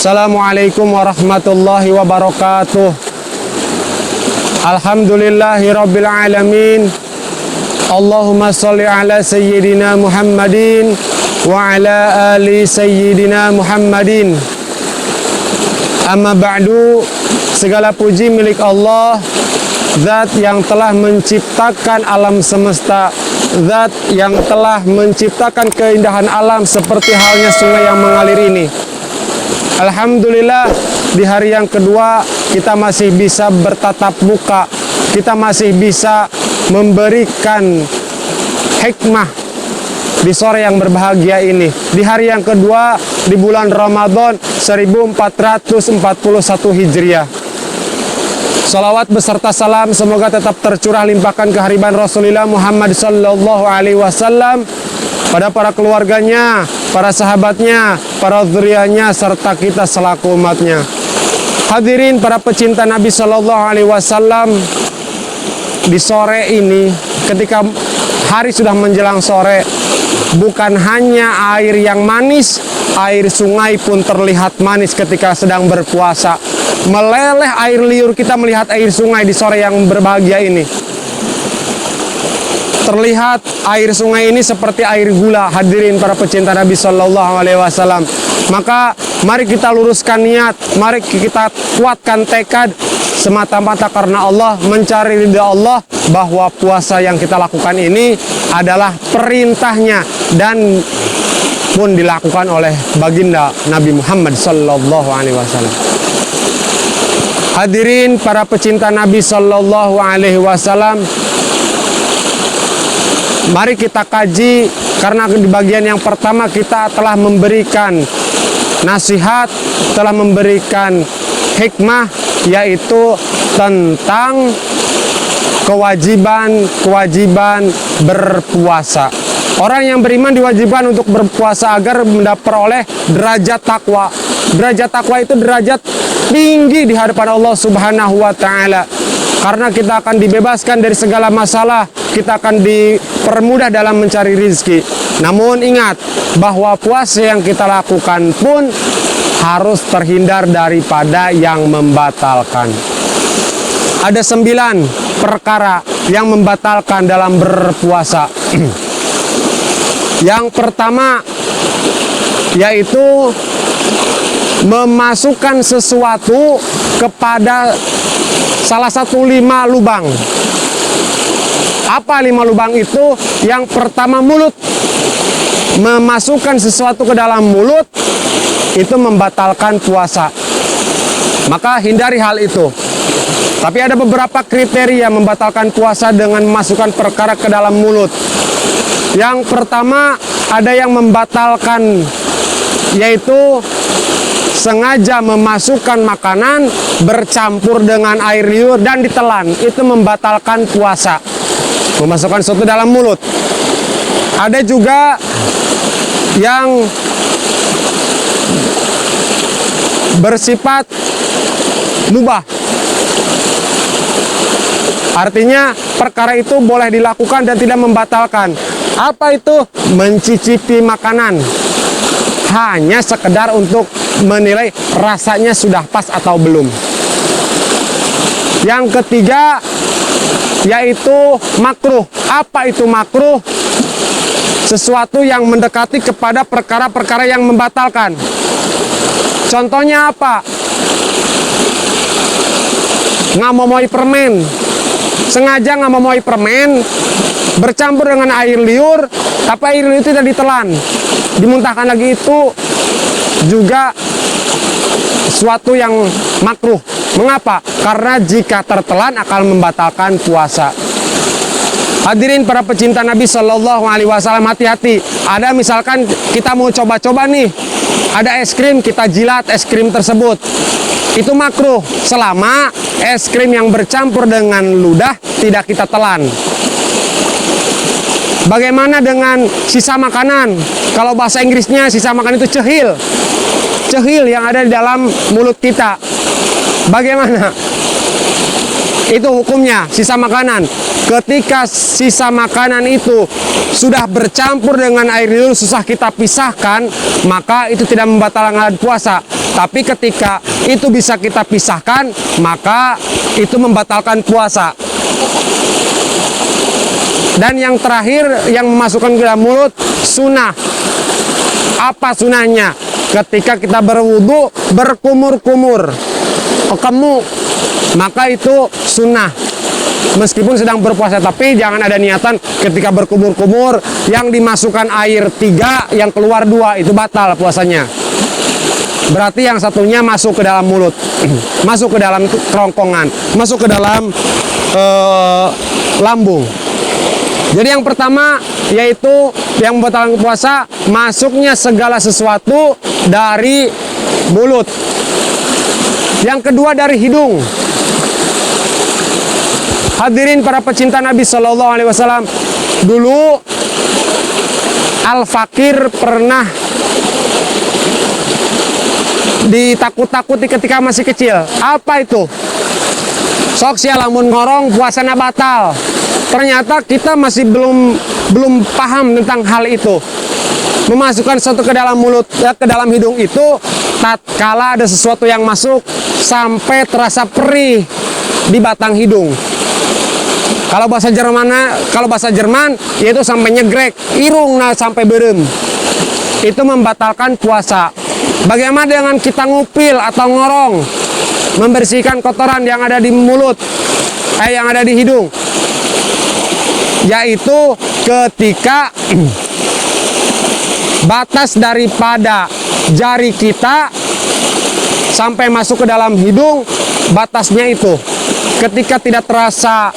Assalamualaikum warahmatullahi wabarakatuh. Alhamdulillahirabbil alamin. Allahumma sholli ala sayyidina Muhammadin wa ala ali sayyidina Muhammadin. Amma ba'du, segala puji milik Allah, Zat yang telah menciptakan alam semesta, Zat yang telah menciptakan keindahan alam seperti halnya sungai yang mengalir ini. Alhamdulillah, di hari yang kedua kita masih bisa bertatap muka, kita masih bisa memberikan hikmah di sore yang berbahagia ini. Di hari yang kedua di bulan Ramadan 1441 Hijriah. Salawat beserta salam semoga tetap tercurah limpahkan kehadiran Rasulullah Muhammad sallallahu alaihi wasallam pada para keluarganya, para sahabatnya, para zuriyahnya, serta kita selaku umatnya. Hadirin para pecinta Nabi sallallahu alaihi wasallam, di sore ini ketika hari sudah menjelang sore, bukan hanya air yang manis, air sungai pun terlihat manis ketika sedang berpuasa. Meleleh air liur kita melihat air sungai di sore yang berbahagia ini. Terlihat air sungai ini seperti air gula, hadirin para pecinta Nabi sallallahu alaihi wasallam. Maka mari kita luruskan niat, mari kita kuatkan tekad semata-mata karena Allah, mencari ridha Allah, bahwa puasa yang kita lakukan ini adalah perintahnya dan pun dilakukan oleh baginda Nabi Muhammad sallallahu alaihi wasallam. Hadirin para pecinta Nabi sallallahu alaihi wasallam, mari kita kaji, karena di bagian yang pertama kita telah memberikan nasihat, telah memberikan hikmah, yaitu tentang kewajiban berpuasa. Orang yang beriman diwajibkan untuk berpuasa agar memperoleh derajat takwa. Derajat takwa itu derajat tinggi di hadapan Allah Subhanahu wa taala. Karena kita akan dibebaskan dari segala masalah, kita akan dipermudah dalam mencari rizki. Namun ingat bahwa puasa yang kita lakukan pun harus terhindar daripada yang membatalkan. Ada 9 perkara yang membatalkan dalam berpuasa. Yang pertama yaitu memasukkan sesuatu kepada salah satu 5 lubang. Apa 5 lubang itu? Yang pertama, mulut. Memasukkan sesuatu ke dalam mulut itu membatalkan puasa. Maka hindari hal itu. Tapi ada beberapa kriteria membatalkan puasa dengan memasukkan perkara ke dalam mulut. Yang pertama, ada yang membatalkan, yaitu sengaja memasukkan makanan bercampur dengan air liur dan ditelan. Itu membatalkan puasa, memasukkan sesuatu dalam mulut. Ada juga yang bersifat mubah, artinya perkara itu boleh dilakukan dan tidak membatalkan. Apa itu? Mencicipi makanan hanya sekedar untuk menilai rasanya sudah pas atau belum. Yang ketiga yaitu makruh. Apa itu makruh? Sesuatu yang mendekati kepada perkara-perkara yang membatalkan. Contohnya apa? Ngamomoy permen. Sengaja ngamomoy permen bercampur dengan air liur, tapi air liur itu tidak ditelan, dimuntahkan lagi, itu juga suatu yang makruh. Mengapa? Karena jika tertelan akan membatalkan puasa. Hadirin para pecinta Nabi sallallahu alaihi wasallam, hati-hati. Ada misalkan kita mau coba-coba nih, ada es krim, kita jilat es krim tersebut. Itu makruh selama es krim yang bercampur dengan ludah tidak kita telan. Bagaimana dengan sisa makanan? Kalau bahasa Inggrisnya sisa makanan itu cehil. Cehil yang ada di dalam mulut kita. Bagaimana? Itu hukumnya, sisa makanan. Ketika sisa makanan itu sudah bercampur dengan air liur, susah kita pisahkan, maka itu tidak membatalkan puasa. Tapi ketika itu bisa kita pisahkan, maka itu membatalkan puasa. Dan yang terakhir yang memasukkan ke dalam mulut, sunnah. Apa sunnahnya? Ketika kita berwudu, berkumur-kumur, kemu, maka itu sunnah. Meskipun sedang berpuasa, tapi jangan ada niatan ketika berkumur-kumur yang dimasukkan air 3, yang keluar 2, itu batal puasanya. Berarti yang satunya masuk ke dalam mulut, masuk ke dalam kerongkongan, masuk ke dalam lambung. Jadi yang pertama yaitu yang membatalkan puasa, masuknya segala sesuatu dari mulut. Yang kedua dari hidung. Hadirin para pecinta Nabi Shallallahu Alaihi Wasallam, dulu Al-Fakir pernah ditakut-takuti ketika masih kecil. Apa itu? Sok sia lamun ngorong puasana batal. Ternyata kita masih belum paham tentang hal itu. Memasukkan sesuatu ke dalam mulut, ke dalam hidung itu tatkala ada sesuatu yang masuk sampai terasa perih di batang hidung. Kalau bahasa Jerman yaitu sampai nyegrek, irung sampai berem. Itu membatalkan puasa. Bagaimana dengan kita ngupil atau ngorong, membersihkan kotoran yang ada di mulut, yang ada di hidung? Yaitu ketika batas daripada jari kita sampai masuk ke dalam hidung, batasnya itu. Ketika tidak terasa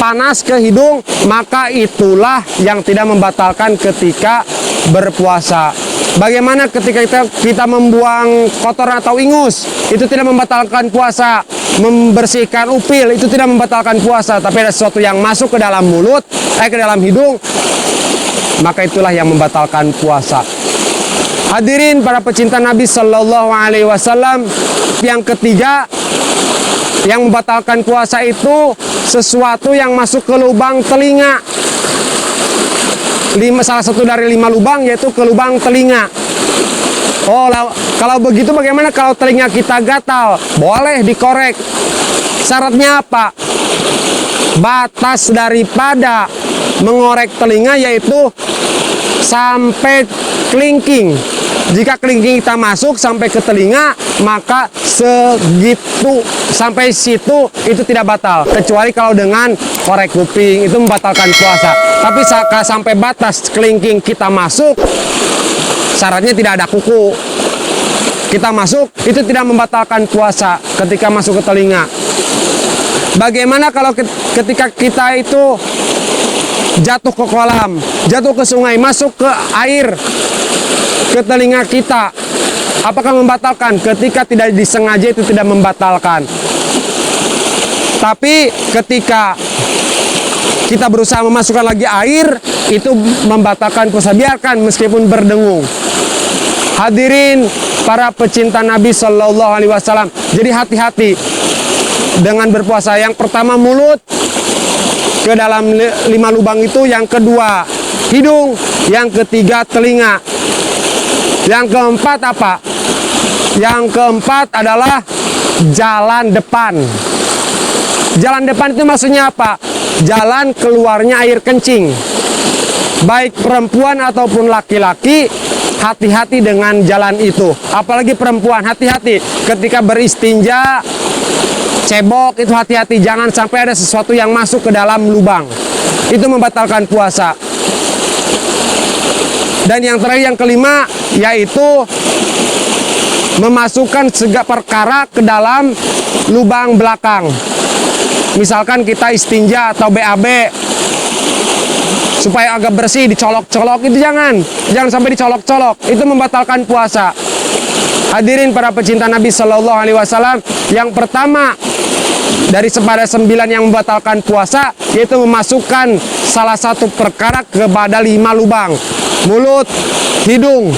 panas ke hidung, maka itulah yang tidak membatalkan ketika berpuasa. Bagaimana ketika kita membuang kotoran atau ingus, itu tidak membatalkan puasa. Membersihkan upil, itu tidak membatalkan puasa. Tapi ada sesuatu yang masuk ke dalam mulut, ke dalam hidung, maka itulah yang membatalkan puasa. Hadirin para pecinta Nabi Shallallahu Alaihi Wasallam, yang ketiga yang membatalkan puasa itu sesuatu yang masuk ke lubang telinga. Salah satu dari 5 lubang yaitu ke lubang telinga. Oh, kalau begitu bagaimana kalau telinga kita gatal? Boleh dikorek. Syaratnya apa? Batas daripada mengorek telinga yaitu sampai kelingking. Jika kelingking kita masuk sampai ke telinga, maka segitu sampai situ itu tidak batal. Kecuali kalau dengan korek kuping itu membatalkan puasa. Tapi sampai batas kelingking kita masuk, syaratnya tidak ada kuku. Kita masuk itu tidak membatalkan puasa ketika masuk ke telinga. Bagaimana kalau ketika kita itu jatuh ke kolam, jatuh ke sungai, masuk ke air ke telinga kita, apakah membatalkan? Ketika tidak disengaja itu tidak membatalkan. Tapi ketika kita berusaha memasukkan lagi air, itu membatalkan puasa, biarkan meskipun berdengung. Hadirin para pecinta Nabi Shallallahu Alaihi Wasallam, jadi hati-hati dengan berpuasa. Yang pertama mulut ke dalam 5 lubang itu, yang kedua hidung, yang ketiga telinga. Yang keempat apa? Yang keempat adalah jalan depan. Jalan depan itu maksudnya apa? Jalan keluarnya air kencing. Baik perempuan ataupun laki-laki, hati-hati dengan jalan itu. Apalagi perempuan, hati-hati ketika beristinja, cebok itu hati-hati. Jangan sampai ada sesuatu yang masuk ke dalam lubang. Itu membatalkan puasa. Dan yang terakhir, yang kelima, yaitu memasukkan segala perkara ke dalam lubang belakang. Misalkan kita istinja atau BAB supaya agak bersih, dicolok-colok, itu jangan sampai dicolok-colok, itu membatalkan puasa. Hadirin para pecinta Nabi Shallallahu Alaihi Wasallam, yang pertama dari pada 9 yang membatalkan puasa yaitu memasukkan salah satu perkara kepada 5 lubang: mulut, hidung,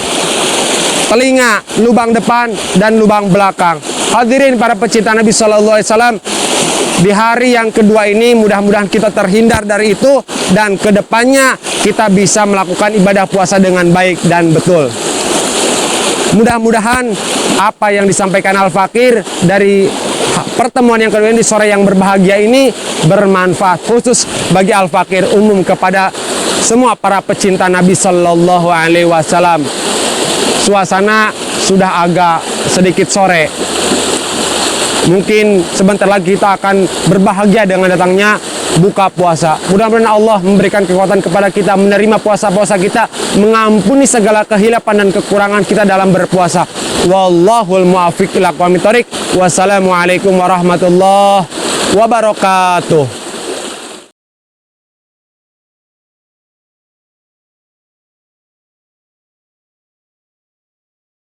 telinga, lubang depan, dan lubang belakang. Hadirin para pecinta Nabi Shallallahu Alaihi Wasallam, di hari yang kedua ini mudah-mudahan kita terhindar dari itu, dan kedepannya kita bisa melakukan ibadah puasa dengan baik dan betul. Mudah-mudahan apa yang disampaikan Al-Fakir dari pertemuan yang kedua ini di sore yang berbahagia ini bermanfaat khusus bagi Al-Fakir, umum kepada semua para pecinta Nabi Sallallahu Alaihi Wasallam. Suasana sudah agak sedikit sore. Mungkin sebentar lagi kita akan berbahagia dengan datangnya buka puasa. Mudah-mudahan Allah memberikan kekuatan kepada kita menerima puasa-puasa kita, mengampuni segala kehilapan dan kekurangan kita dalam berpuasa. Wallahul muwaffiq ila aqwamit thoriq. Wassalamualaikum warahmatullahi wabarakatuh.